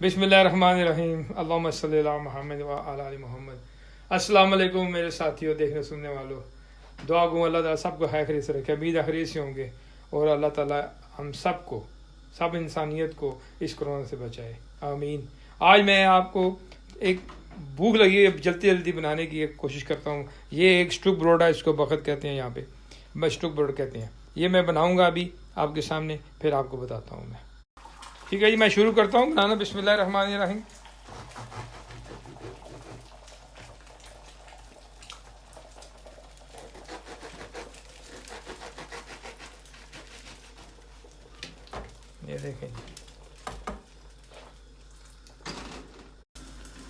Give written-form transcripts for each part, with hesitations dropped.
बिस्मिल्लाहिर्रहमानिर्रहीम अल्लाहुम्मा सल्लि अला मुहम्मद व अला आलि मोहम्मद। अस्सलाम वालेकुम मेरे साथियों, देखने सुनने वालों। दुआ गो अल्लाह ताला सबको खैर खैरियत से रखे, उम्मीद खैरियत से होंगे और अल्लाह ताला हम सबको, सब इंसानियत को इस कोरोना से बचाए, आमीन। आज मैं आपको एक भूख लगी है जल्दी जल्दी बनाने की एक कोशिश करता हूँ। ये एक स्टूक ब्रोड है, इसको बखत कहते हैं, यहाँ पे स्टूक ब्रोड कहते हैं। ये मैं बनाऊँगा अभी आपके सामने, फिर आपको बताता हूँ मैं। ठीक है जी, मैं शुरू करता हूँ बनाना। बिस्मिल्लाहिर्रहमानिर्रहीम। ये देखें,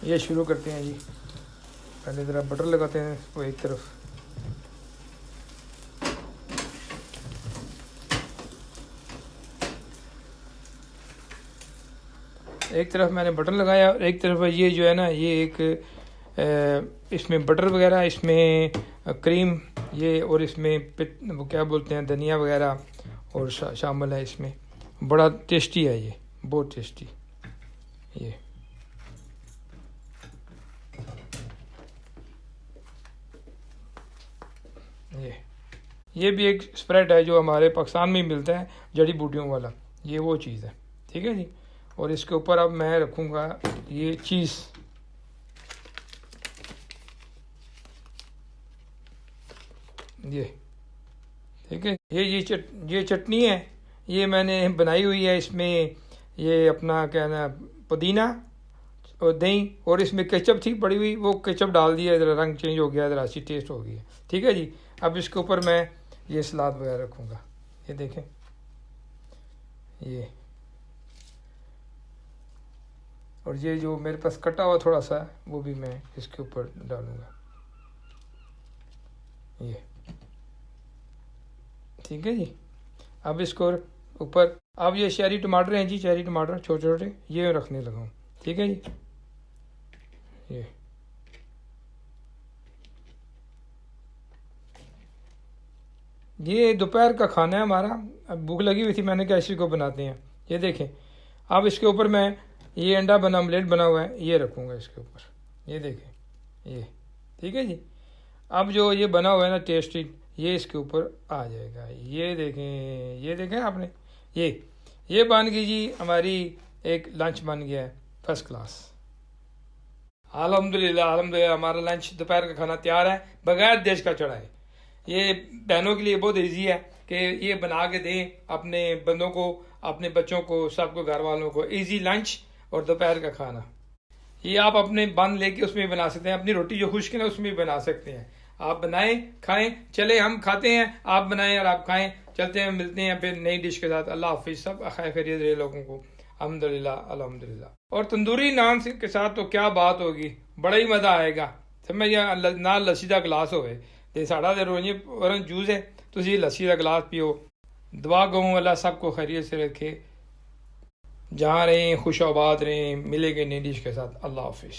ये शुरू करते हैं जी। पहले ज़रा बटर लगाते हैं वो एक तरफ। एक तरफ मैंने बटन लगाया और एक तरफ ये जो है ना, ये एक इसमें बटर वगैरह, इसमें क्रीम, ये और इसमें वो क्या बोलते हैं, धनिया वगैरह और शामिल है इसमें। बड़ा टेस्टी है ये, बहुत टेस्टी। ये भी एक स्प्रेड है जो हमारे पाकिस्तान में मिलता है, जड़ी बूटियों वाला, ये वो चीज़ है। ठीक है जी। और इसके ऊपर अब मैं रखूँगा ये चीज़। ये ठीक है, ये चटनी है, ये मैंने बनाई हुई है। इसमें ये अपना क्या ना, पुदीना और दही, और इसमें केचप थी पड़ी हुई, वो केचप डाल दिया, ज़रा रंग चेंज हो गया, ज़रा अच्छी टेस्ट हो गई है। ठीक है जी। अब इसके ऊपर मैं ये सलाद वगैरह रखूँगा। ये देखें, ये और ये जो मेरे पास कटा हुआ थोड़ा सा वो भी मैं इसके ऊपर डालूँगा। ये ठीक है जी। अब इसको ऊपर, अब ये चेरी टमाटर हैं जी, चेरी टमाटर छोटे छोटे, ये रखने लगा हूँ। ठीक है जी। ये दोपहर का खाना है हमारा। अब भूख लगी हुई थी, मैंने कहा इसी को बनाते हैं। ये देखें, अब इसके ऊपर मैं ये अंडा बना, ऑमलेट बना हुआ है, ये रखूँगा इसके ऊपर। ये देखें, ये ठीक है जी। अब जो ये बना हुआ है ना टेस्टी, ये इसके ऊपर आ जाएगा। ये देखें आपने, ये बन गई जी हमारी एक लंच बन गया है फर्स्ट क्लास। अल्हम्दुलिल्लाह अल्हम्दुलिल्लाह, हमारा लंच दोपहर का खाना तैयार है, बगैर देश का चढ़ाए। ये बहनों के लिए बहुत ईजी है कि ये बना के दें अपने बंदों को, अपने बच्चों को, सबको, घर वालों को। ईजी लंच और दोपहर का खाना ये आप अपने बंद लेके उसमें बना सकते हैं। अपनी रोटी जो खुश्क है ना उसमें भी बना सकते हैं। आप बनाएं, खाएं। चले हम खाते हैं, आप बनाएं और आप खाएं। चलते हैं, मिलते हैं फिर नई डिश के साथ। अल्लाह हाफिज, सब खैर खैरियत रहे लोगों को। अल्हम्दुलिल्लाह अल्हम्दुलिल्लाह। और तंदूरी नान के साथ तो क्या बात होगी, बड़ा ही मज़ा आएगा। समझ या ना लस्सी का गिलास होवे ते साड़ा दे रोज ऑरेंज जूस है, तुसी लस्सी का गिलास पियो। दुआ गऊँ अल्लाह सबको खैरियत से रखे, जहाँ रहें खुश आबाद रहें। मिलेंगे नई डिश के साथ। अल्लाह हाफिज।